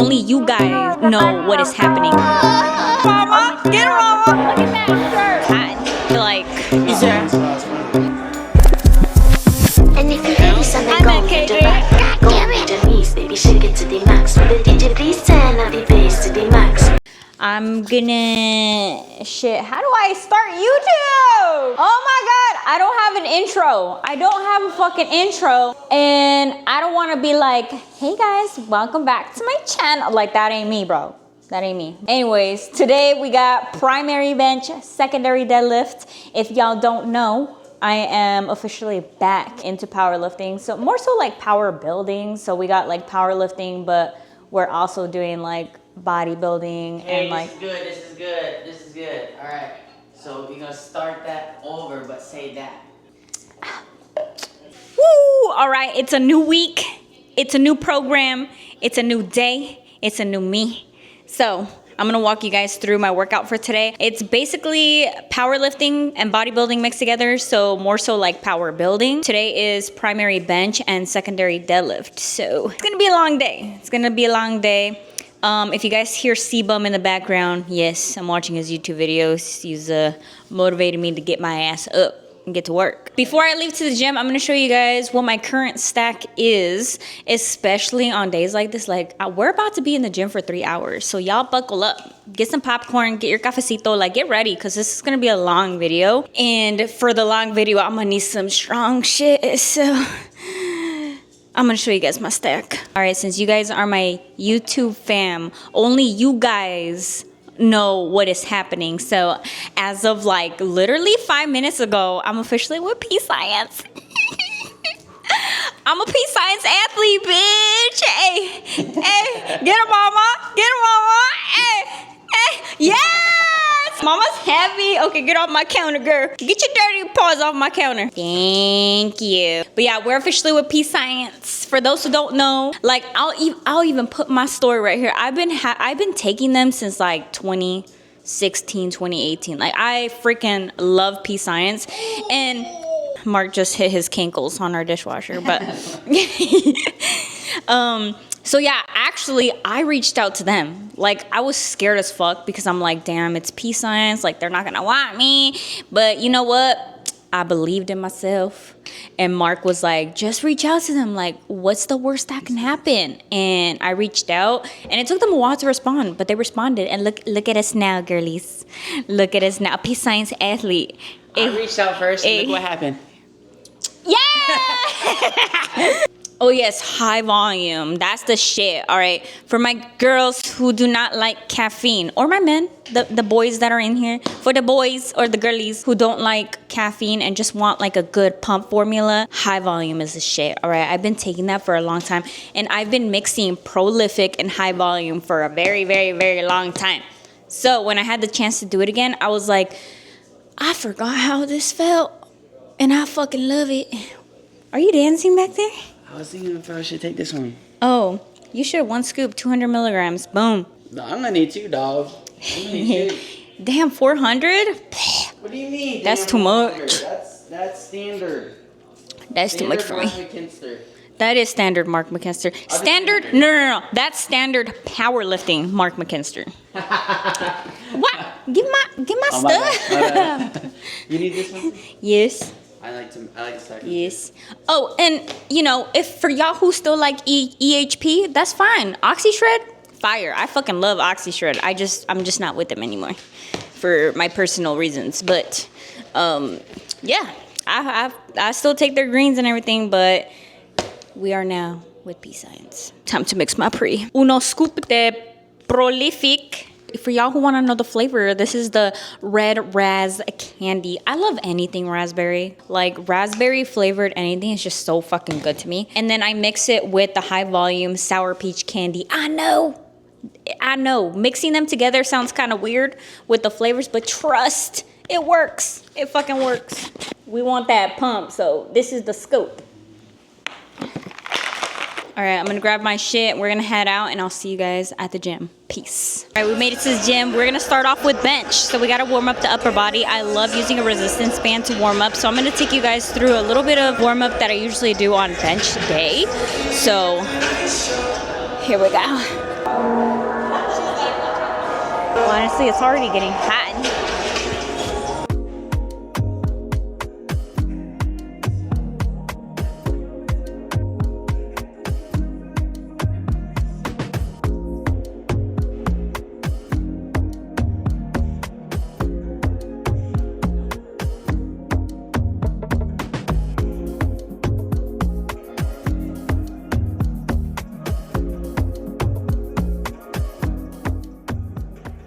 Only you guys know what is happening. Mama, get her, mama. Look at that shirt. Like, and if you hear something go to the back, go to the knees, baby, shake it to the max. With the DJ, please turn up the bass to the max. I'm gonna shit. How do I start YouTube? Oh my god, I don't have an intro. I don't have a fucking intro, and I don't want to be like, hey guys, welcome back to my channel. Like, that ain't me, bro. That ain't me. Anyways, today we got primary bench, secondary deadlift. If y'all don't know, I am officially back into powerlifting. So more so like power building. So we got like powerlifting, but we're also doing like bodybuilding. Hey, and like, this is good. All right, so you're gonna start that over, but say that. woo! All right, it's a new week. It's a new program. It's a new day. It's a new me. So I'm gonna walk you guys through my workout for today. It's basically powerlifting and bodybuilding mixed together, so more so like power building. Today is primary bench and secondary deadlift. So it's gonna be a long day. It's gonna be a long day. If you guys hear C-Bum in the background, yes, I'm watching his YouTube videos. He's motivated me to get my ass up and get to work. Before I leave to the gym, I'm gonna show you guys what my current stack is, especially on days like this. Like, we're about to be in the gym for 3 hours, so y'all buckle up. Get some popcorn, get your cafecito, like get ready, because this is gonna be a long video. And for the long video, I'm gonna need some strong shit, so I'm gonna show you guys my stack. All right, since you guys are my YouTube fam, only you guys know what is happening. So as of like literally 5 minutes ago, I'm officially with PEScience. I'm a PEScience athlete, bitch. Hey, get her, mama. Get her, mama. Hey, yes! Mama's heavy. Okay, get off my counter, girl. Get your dirty paws off my counter. Thank you. But yeah, we're officially with PEScience. For those who don't know, like I'll even put my story right here. I've been taking them since like 2016, 2018. Like, I freaking love PEScience. And Mark just hit his kinkles on our dishwasher, but so yeah, actually I reached out to them. Like, I was scared as fuck because I'm like, damn, it's PEScience, like they're not gonna want me. But you know what? I believed in myself, and Mark was like, just reach out to them. Like, what's the worst that can happen? And I reached out, and it took them a while to respond, but they responded. And look at us now, girlies. Look at us now, PEScience athlete. I reached out first, and look what happened. Yeah! Oh yes, high volume. That's the shit. All right. For my girls who do not like caffeine, or my men, the boys that are in here, for the boys or the girlies who don't like caffeine and just want like a good pump formula, high volume is the shit. All right. I've been taking that for a long time, and I've been mixing prolific and high volume for a very, very, very long time. So when I had the chance to do it again, I was like, I forgot how this felt, and I fucking love it. Are you dancing back there? I was thinking if I should take this one. Oh, you should. 1 scoop, 200 milligrams. Boom. No, I'm gonna need 2, dog. I'm gonna need 2. Damn, 400? What do you mean? That's too much. That's standard. That's too much for me. McKinster. That is standard, Mark McKinster. Standard? No. That's standard powerlifting, Mark McKinster. What? Give my Oh, stuff. You need this one? Yes. I like to start. Yes. Oh, and you know, if for y'all who still like EHP, that's fine. OxyShred, fire. I fucking love OxyShred. I'm just not with them anymore for my personal reasons. But yeah, I still take their greens and everything, but we are now with PEScience. Time to mix my pre. Uno scoop de prolific. For y'all who want to know the flavor, this is the red raz candy. I love anything raspberry. Like, raspberry flavored anything is just so fucking good to me. And then I mix it with the high volume sour peach candy. I know. Mixing them together sounds kind of weird with the flavors, but trust, it works. It fucking works. We want that pump, so this is the scoop. All right, I'm gonna grab my shit. We're gonna head out, and I'll see you guys at the gym. Peace. All right, we made it to the gym. We're gonna start off with bench. So we gotta warm up the upper body. I love using a resistance band to warm up. So I'm gonna take you guys through a little bit of warm up that I usually do on bench day. So here we go. Honestly, it's already getting hot.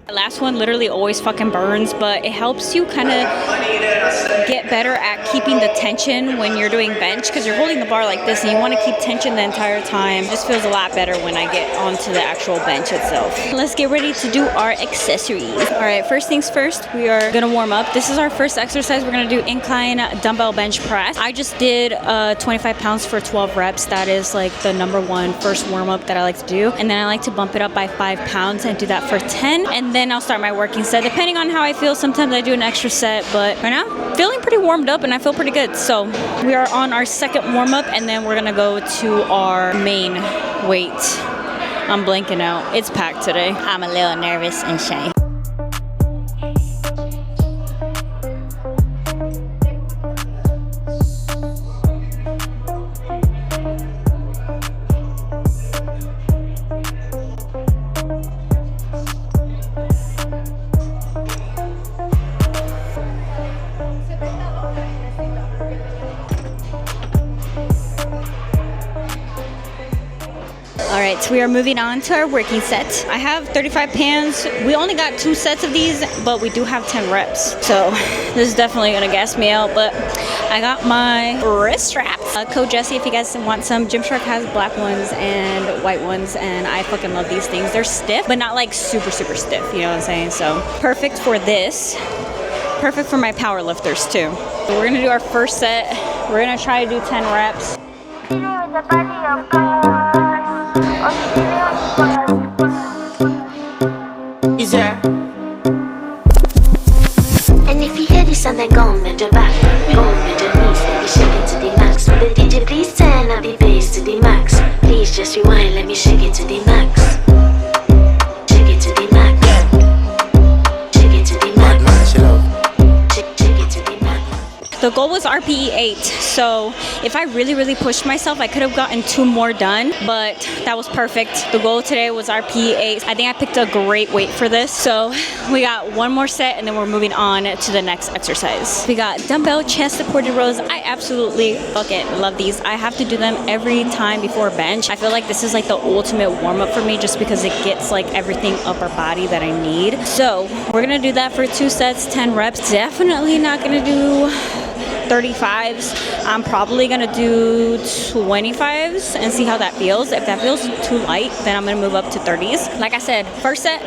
Last one literally always fucking burns, but it helps you kind of get better at keeping the tension when you're doing bench, because you're holding the bar like this and you want to keep tension the entire time. It just feels a lot better when I get onto the actual bench itself. Let's get ready to do our accessories. All right, first things first, we are gonna warm up. This is our first exercise. We're gonna do incline dumbbell bench press. I just did 25 pounds for 12 reps. That is like the number one first warm up that I like to do. And then I like to bump it up by 5 pounds and do that for 10. And then I'll start my working set. Depending on how I feel, sometimes I do an extra set, but right now, feeling pretty warmed up and I feel pretty good. So we are on our second warm up and then we're gonna go to our main weight. I'm blanking out. It's packed today. I'm a little nervous and shy. Alright, so we are moving on to our working set. I have 35 pounds. We only got 2 sets of these, but we do have 10 reps. So this is definitely gonna gas me out, but I got my wrist straps. Code Jessie if you guys want some. Gymshark has black ones and white ones, and I fucking love these things. They're stiff, but not like super stiff, you know what I'm saying? So perfect for this. Perfect for my power lifters too. So we're gonna do our first set. We're gonna try to do 10 reps. And if you hear this and then go with your back, go with your knees, let me shake it to the max. Will the DJ please turn up the bass to the max? Please just rewind, let me shake it to the max. Shake it to the max. Shake it to the max. Shake it to the max. The goal was RPE 8, so if I really pushed myself, I could have gotten 2 more done, but that was perfect. The goal today was RPE 8. I think I picked a great weight for this, so we got 1 more set and then we're moving on to the next exercise. We got dumbbell chest supported rows. I absolutely fucking love these. I have to do them every time before bench. I feel like this is like the ultimate warm-up for me just because it gets like everything upper body that I need. So we're gonna do that for 2 sets, 10 reps. Definitely not gonna do 35s. I'm probably gonna do 25s and see how that feels. If that feels too light, then I'm gonna move up to 30s. Like I said, first set,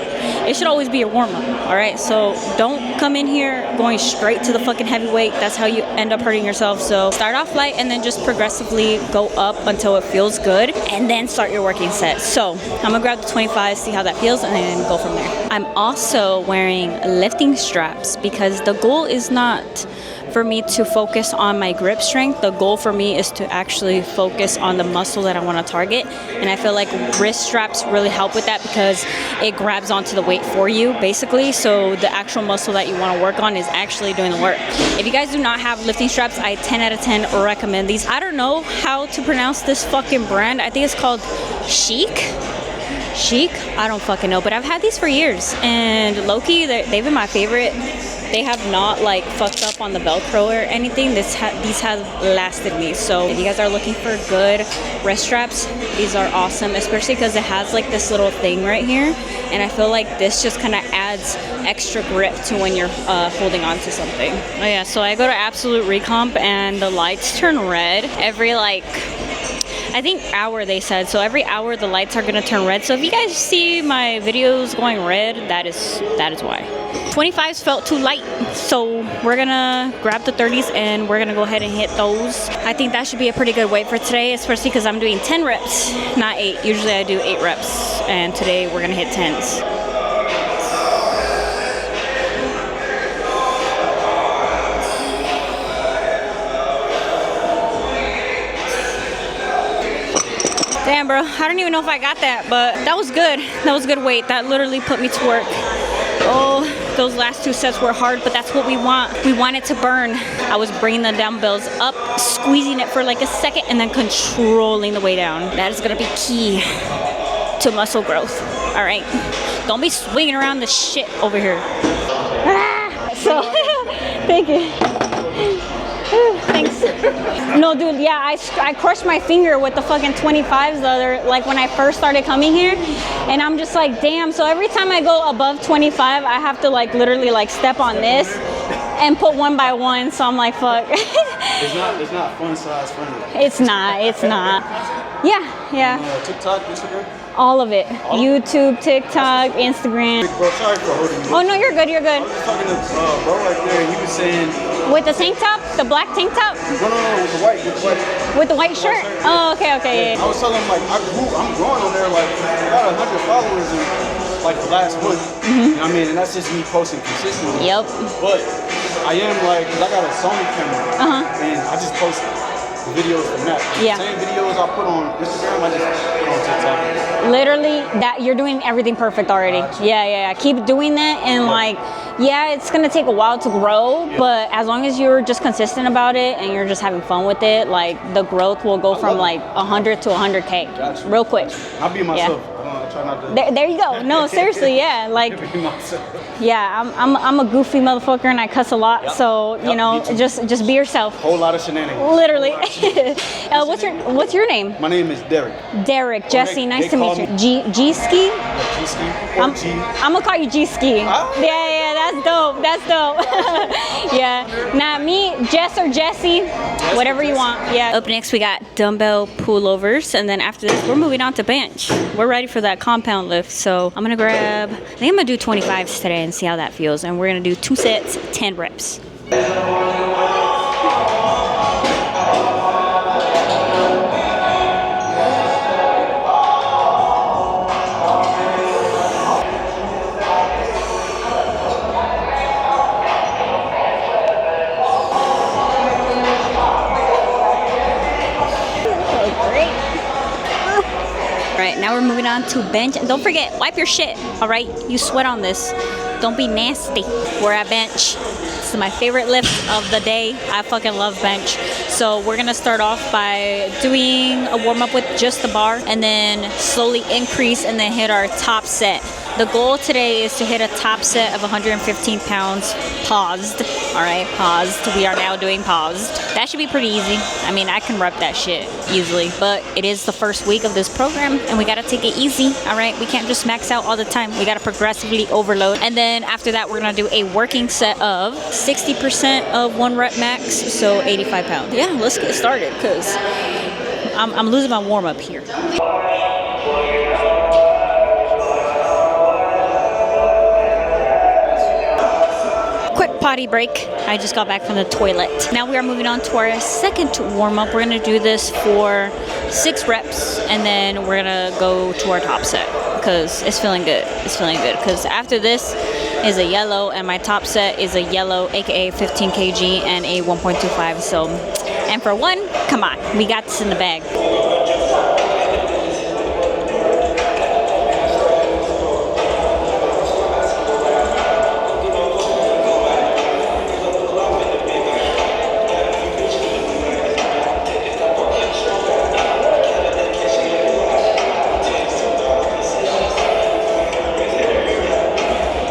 it should always be your warm-up, all right? So don't come in here going straight to the fucking heavyweight. That's how you end up hurting yourself. So start off light and then just progressively go up until it feels good and then start your working set. So I'm gonna grab the 25, see how that feels, and then go from there. I'm also wearing lifting straps because the goal is not for me to focus on my grip strength. The goal for me is to actually focus on the muscle that I want to target, and I feel like wrist straps really help with that because it grabs onto the weight for you basically, so the actual muscle that you want to work on is actually doing the work. If you guys do not have lifting straps, I 10 out of 10 recommend these. I don't know how to pronounce this fucking brand. I think it's called Chic. I don't fucking know, but I've had these for years, and low-key they've been my favorite. They have not like fucked up on the Velcro or anything. These have lasted me. So if you guys are looking for good wrist straps, these are awesome, especially because it has like this little thing right here, and I feel like this just kind of adds extra grip to when you're holding on to something. Oh yeah, so I go to Absolute Recomp and the lights turn red every like, I think hour they said. So every hour the lights are gonna turn red. So if you guys see my videos going red, that is why. 25s felt too light, so we're gonna grab the 30s and we're gonna go ahead and hit those. I think that should be a pretty good weight for today, especially because I'm doing 10 reps, not 8. Usually I do 8 reps, and today we're gonna hit 10s. Damn, bro, I don't even know if I got that, but that was good. That was good weight. That literally put me to work. Oh, those last 2 sets were hard, but that's what we want. We want it to burn. I was bringing the dumbbells up, squeezing it for like a second, and then controlling the way down. That is gonna be key to muscle growth. All right, don't be swinging around the shit over here. Ah, so, thank you. Thanks. No, dude, yeah, I crushed my finger with the fucking 25s the other, like when I first started coming here, and I'm just like, damn. So every time I go above 25, I have to like literally like step on this and put 1 by 1. So I'm like, fuck. It's not fun size friendly. It's not. Yeah. TikTok, Instagram? All of it. YouTube, TikTok, Instagram. Bro, sorry for holding you. Oh no, you're good. I was talking to bro right there, and he was saying. With the tank top, the black tank top. No, with the white. With the white shirt. Oh, okay. Yeah. I was telling him like I'm growing on there like I got 100 followers in like the last month. You know what I mean? And that's just me posting consistently. Yep. But I am like, cause I got a Sony camera, and I just post videos from that. Yeah. Same videos I put on Instagram, I just put on TikTok. Literally, that you're doing everything perfect already. Yeah. Keep doing that, and like, yeah, it's gonna take a while to grow, but as long as you're just consistent about it and you're just having fun with it, like the growth will go from like 100 to 100K Gotcha. real quick. I'll be myself. Yeah. I try not to. There you go. No, seriously, yeah. Like, be myself. yeah, I'm a goofy motherfucker and I cuss a lot. So you know, just be yourself. Whole lot of shenanigans. Literally. What's your name? My name is Derek. Derek, Jesse, nice to call meet you. me- G-Ski? G-Ski I'm or G. gonna call you G-Ski. Ah. Yeah, that's dope. Yeah, not me, Jess or Jesse, whatever you want. Yeah. Up next, we got dumbbell pullovers, and then after this, we're moving on to bench. We're ready for that compound lift, so I'm gonna grab, I think I'm gonna do 25s today and see how that feels, and we're gonna do 2 sets, 10 reps. Now we're moving on to bench, and don't forget, wipe your shit. All right, you sweat on this, don't be nasty. We're at bench. This is my favorite lift of the day. I fucking love bench. So we're gonna start off by doing a warm-up with just the bar, and then slowly increase and then hit our top set. The goal today is to hit a top set of 115 pounds paused. All right, paused. We are now doing paused. That should be pretty easy. I mean, I can rep that shit easily, but it is the first week of this program and we gotta take it easy. All right, we can't just max out all the time. We gotta progressively overload. And then after that, we're gonna do a working set of 60% of 1 rep max, so 85 pounds. Yeah, let's get started because I'm losing my warm up here. Quick potty break. I just got back from the toilet. Now we are moving on to our second warm-up. We're gonna do this for 6 reps, and then we're gonna go to our top set because it's feeling good. It's feeling good because after this is a yellow, and my top set is a yellow, aka 15 kg and a 1.25. So, and for 1, come on, we got this in the bag.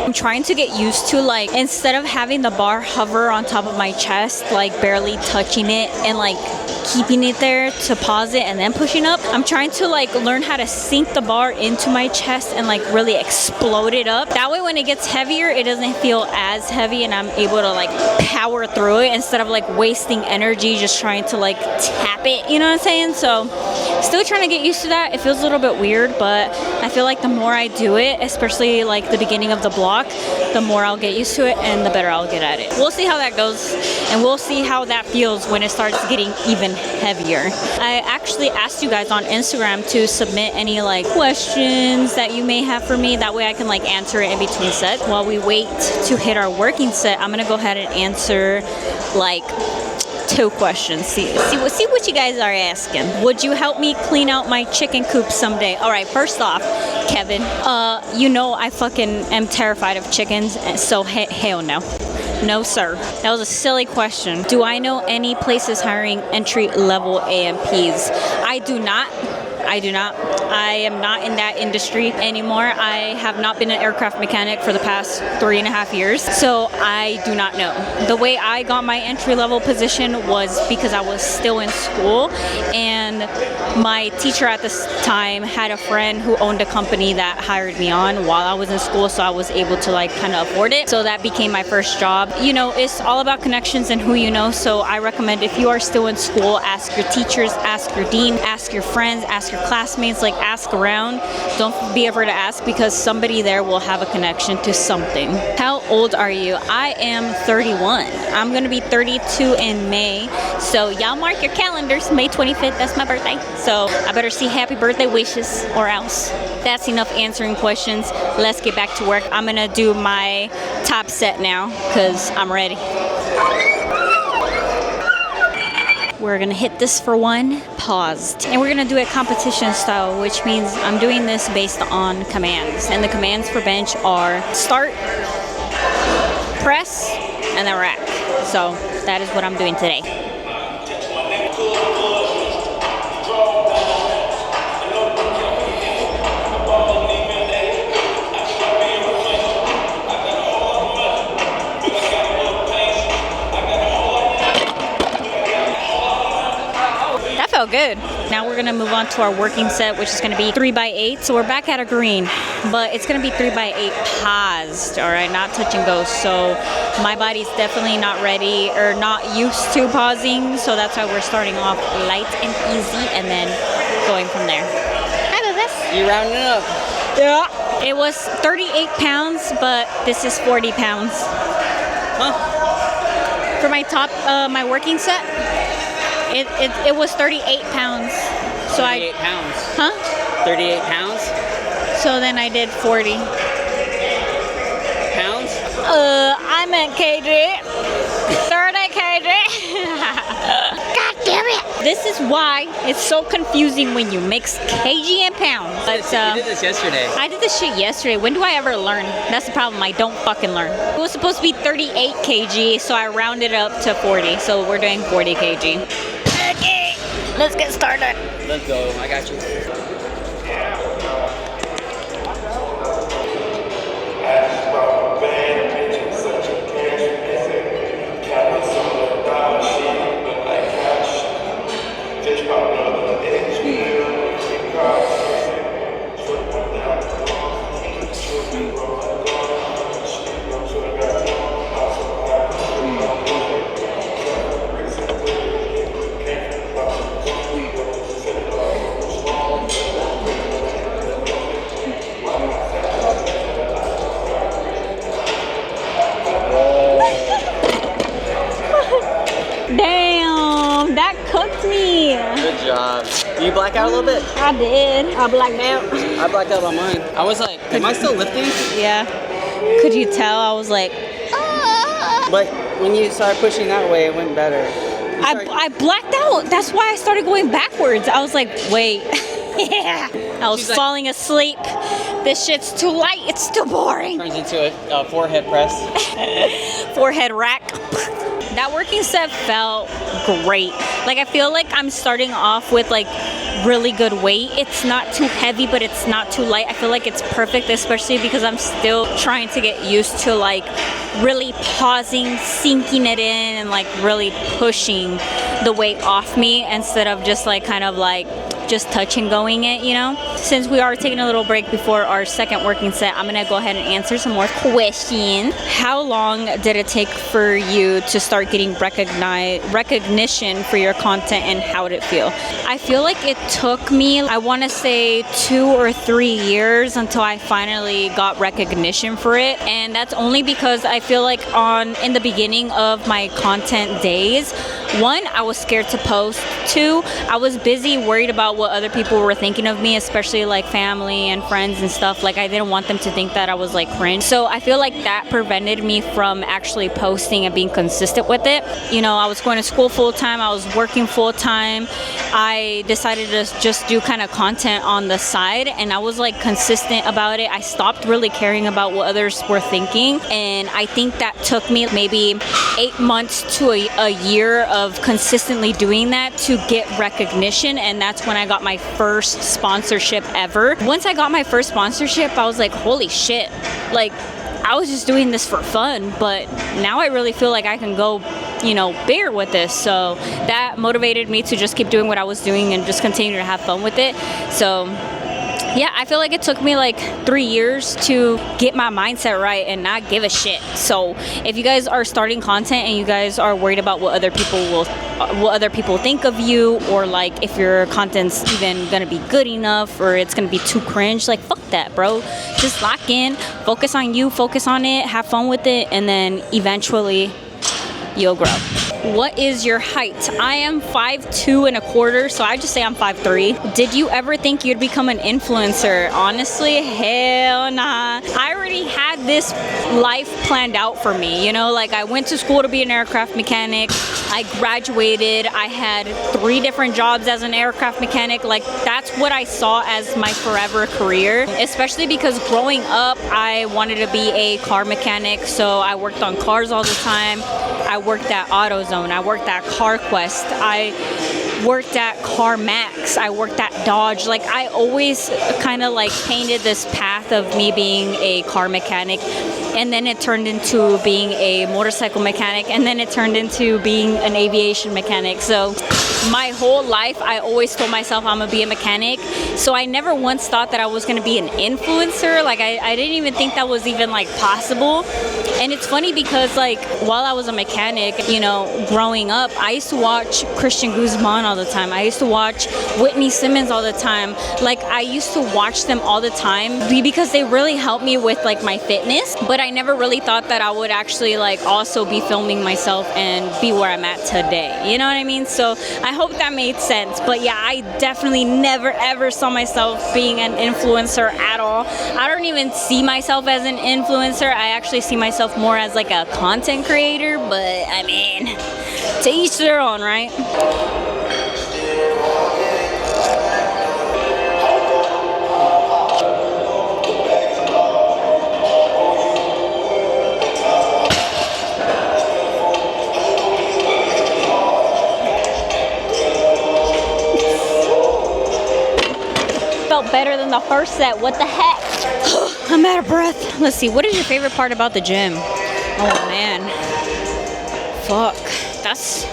I'm trying to get used to, like, instead of having the bar hover on top of my chest, like barely touching it and like keeping it there to pause it and then pushing up, I'm trying to like learn how to sink the bar into my chest and like really explode it up. That way when it gets heavier, it doesn't feel as heavy and I'm able to like power through it instead of like wasting energy just trying to like tap it, you know what I'm saying? So still trying to get used to that. It feels a little bit weird, but I feel like the more I do it, especially like the beginning of the block, the more I'll get used to it and the better I'll get at it. We'll see how that goes, and we'll see how that feels when it starts getting even heavier. I actually asked you guys on Instagram to submit any like questions that you may have for me. That way I can like answer it in between sets. While we wait to hit our working set, I'm gonna go ahead and answer like 2 questions. See what you guys are asking. Would you help me clean out my chicken coop someday? All right, first off, Kevin, you know I fucking am terrified of chickens, so hell no. No, sir. That was a silly question. Do I know any places hiring entry-level AMPs? I do not. I am not in that industry anymore. I have not been an aircraft mechanic for the past 3.5 years, so I do not know. The way I got my entry-level position was because I was still in school, and my teacher at this time had a friend who owned a company that hired me on while I was in school, so I was able to like kind of afford it. So that became my first job. You know, it's all about connections and who you know, so I recommend if you are still in school, ask your teachers, ask your dean, ask your friends, ask your classmates, like ask around. Don't be afraid to ask because somebody there will have a connection to something. How old are you? I am 31. I'm gonna be 32 in May. So y'all mark your calendars. May 25th, that's my birthday. So I better see happy birthday wishes or else. That's enough answering questions. Let's get back to work. I'm gonna do my top set now because I'm ready. We're gonna hit this for 1, paused. And we're gonna do it competition style, which means I'm doing this based on commands. And the commands for bench are start, press, and then rack. So that is what I'm doing today. Felt good. Now we're gonna move on to our working set, which is gonna be 3x8. So we're back at a green, but it's gonna be 3x8 paused, all right, not touch and go. So my body's definitely not ready or not used to pausing. So that's why we're starting off light and easy and then going from there. Hi, Bubba. You rounding it up? Yeah. It was 38 pounds, but this is 40 pounds. Huh? For my top, my working set. It was 38 pounds. So 38 pounds. Huh? 38 pounds? So then I did 40. Pounds? I meant kg. 30 kg. God damn it. This is why it's so confusing when you mix kg and pounds. But, you did this yesterday. I did this shit yesterday. When do I ever learn? That's the problem. I don't fucking learn. It was supposed to be 38 kg, so I rounded up to 40. So we're doing 40 kg. Okay, let's get started. Let's go. I got you. Damn, that cooked me. Good job. Did you black out a little bit? I did. I blacked out. I blacked out on mine. I was like, am I still lifting? Yeah. Could you tell? I was like, But when you started pushing that way, it went better. I blacked out. That's why I started going backwards. I was like, wait. Yeah. I was She's like- falling asleep. This shit's too light. It's too boring. Turns into a forehead press. Forehead rack. That working set felt great. Like I feel like I'm starting off with like really good weight. It's not too heavy, but it's not too light. I feel like it's perfect, especially because I'm still trying to get used to like really pausing, sinking it in, and like really pushing the weight off me instead of just like kind of like just touch and going it, you know? Since we are taking a little break before our second working set, I'm gonna go ahead and answer some more questions. How long did it take for you to start getting recognition for your content, and how did it feel? I feel like it took me, I wanna say 2 or 3 years until I finally got recognition for it. And that's only because I feel like in the beginning of my content days, 1, I was scared to post. 2, I was busy worried about what other people were thinking of me, especially like family and friends and stuff. Like I didn't want them to think that I was like cringe. So I feel like that prevented me from actually posting and being consistent with it. You know, I was going to school full time, I was working full time. I decided to just do kind of content on the side, and I was like consistent about it. I stopped really caring about what others were thinking, and I think that took me maybe 8 months to a year of consistently doing that to get recognition, and that's when I got my first sponsorship ever. Once I got my first sponsorship, I was like, holy shit, like I was just doing this for fun, but now I really feel like I can go, you know, bigger with this. So that motivated me to just keep doing what I was doing and just continue to have fun with it. So yeah, I feel like it took me like 3 years to get my mindset right and not give a shit. So if you guys are starting content and you guys are worried about what other people think of you, or like if your content's even gonna be good enough or it's gonna be too cringe, like fuck that, bro. Just lock in, focus on you, focus on it, have fun with it, and then eventually you'll grow. What is your height? I am 5'2.25", so I just say I'm 5'3". Did you ever think you'd become an influencer? Honestly, hell nah. I already had this life planned out for me, you know, like I went to school to be an aircraft mechanic. I graduated. I had 3 different jobs as an aircraft mechanic. Like that's what I saw as my forever career, especially because growing up, I wanted to be a car mechanic. So I worked on cars all the time. I worked at AutoZone. I worked at CarQuest. I worked at CarMax. I worked at Dodge. Like I always kind of like painted this path of me being a car mechanic, and then it turned into being a motorcycle mechanic, and then it turned into being an aviation mechanic. So my whole life I always told myself I'm gonna be a mechanic. So I never once thought that I was gonna be an influencer. Like I didn't even think that was even like possible. And it's funny because like while I was a mechanic, you know, growing up, I used to watch Christian Guzman all the time. I used to watch Whitney Simmons all the time. Like I used to watch them all the time because they really helped me with like my fitness. But I never really thought that I would actually like also be filming myself and be where I'm at today. You know what I mean? So I hope that made sense. But yeah, I definitely never ever saw myself being an influencer at all. I don't even see myself as an influencer. I actually see myself more as like a content creator, but I mean, to each their own, right? Felt better than the first set. What the heck? I'm out of breath. Let's see, what is your favorite part about the gym? Oh man, fuck, that's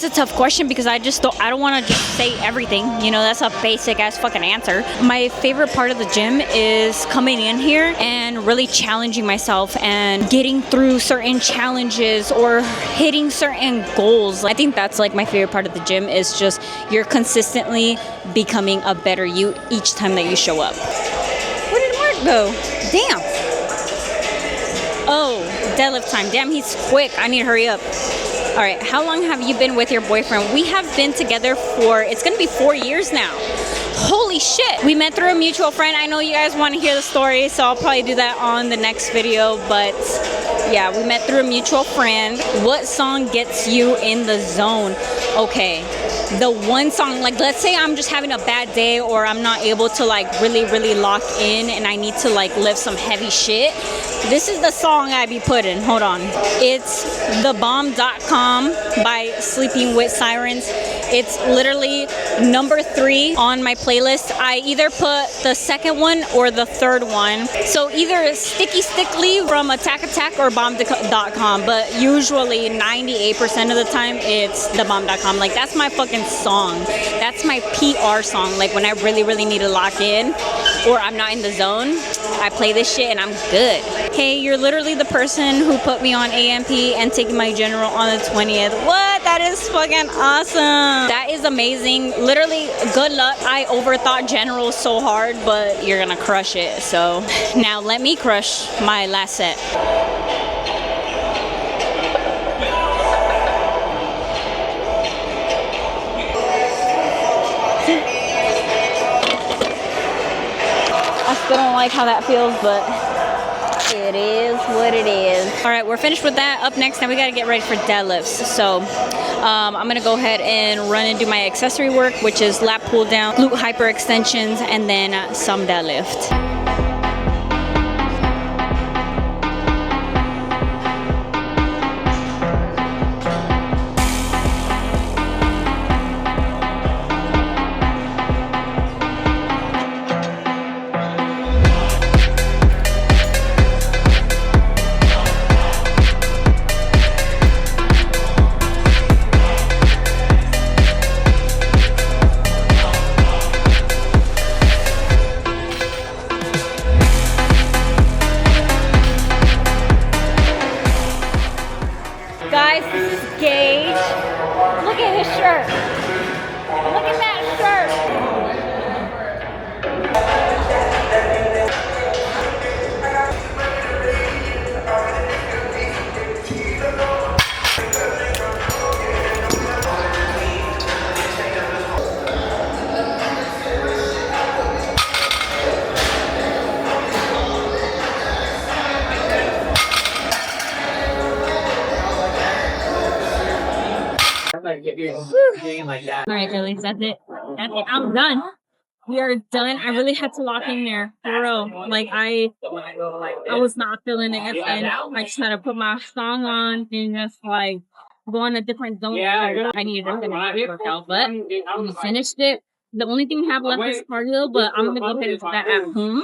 a tough question because I don't want to just say everything, you know. That's a basic ass fucking answer. My favorite part of the gym is coming in here and really challenging myself and getting through certain challenges or hitting certain goals. I think that's like my favorite part of the gym, is just you're consistently becoming a better you each time that you show up. Where did Mark go? Damn. Oh, deadlift time. Damn, he's quick. I need to hurry up. All right, how long have you been with your boyfriend? We have been together for, it's gonna be 4 years now. Holy shit. We met through a mutual friend. I know you guys want to hear the story, so I'll probably do that on the next video, but yeah, we met through a mutual friend. What song gets you in the zone? Okay, the one song, like let's say I'm just having a bad day or I'm not able to like really lock in and I need to like lift some heavy shit. This is the song I be putting. Hold on. It's thebomb.com by Sleeping with Sirens. It's literally number 3 on my playlist. I either put the second one or the third one. So either Sticky Stickly from Attack Attack or bomb.com, but usually 98% of the time it's thebomb.com. Like that's my fucking song. That's my PR song. Like when I really need to lock in or I'm not in the zone, I play this shit and I'm good. Hey, you're literally the person who put me on AMP and taking my general on the 20th. What? That is fucking awesome. That is amazing. Literally, good luck. I overthought general so hard, but you're gonna crush it. So now let me crush my last set. Still don't like how that feels, but it is what it is. All right, we're finished with that. Up next, now we gotta get ready for deadlifts. So I'm gonna go ahead and run and do my accessory work, which is lat pull down, glute hyperextensions, and then some deadlift. Guys, this is Gage. Look at his shirt. Look at that All right, girlies, that's it. That's it. I'm done. We are done. I really had to lock in there, for real. Like I was not feeling it, and I just had to put my song on and just like go in a different zone. I needed to finish the workout, but we finished it. The only thing we have left is cardio, but I'm gonna go ahead and do that at home.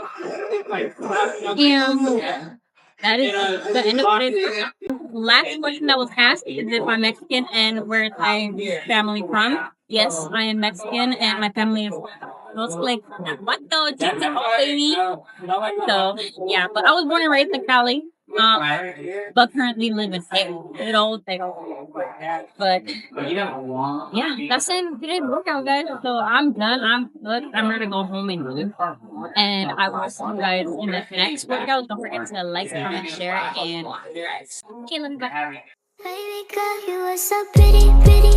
And that is the end of it. Last question that was asked is if I'm Mexican and where is my family from. Yes, I am Mexican and my family is like what the baby. So yeah, but I was born and raised in Cali. But currently live in good old thing. But yeah, that's it. Today's workout, guys. So I'm done. I'm good. I'm ready to go home and move. And I will see you guys in the next workout. Don't forget to like, comment, share, and okay, let me back. Baby girl, you are so pretty, pretty.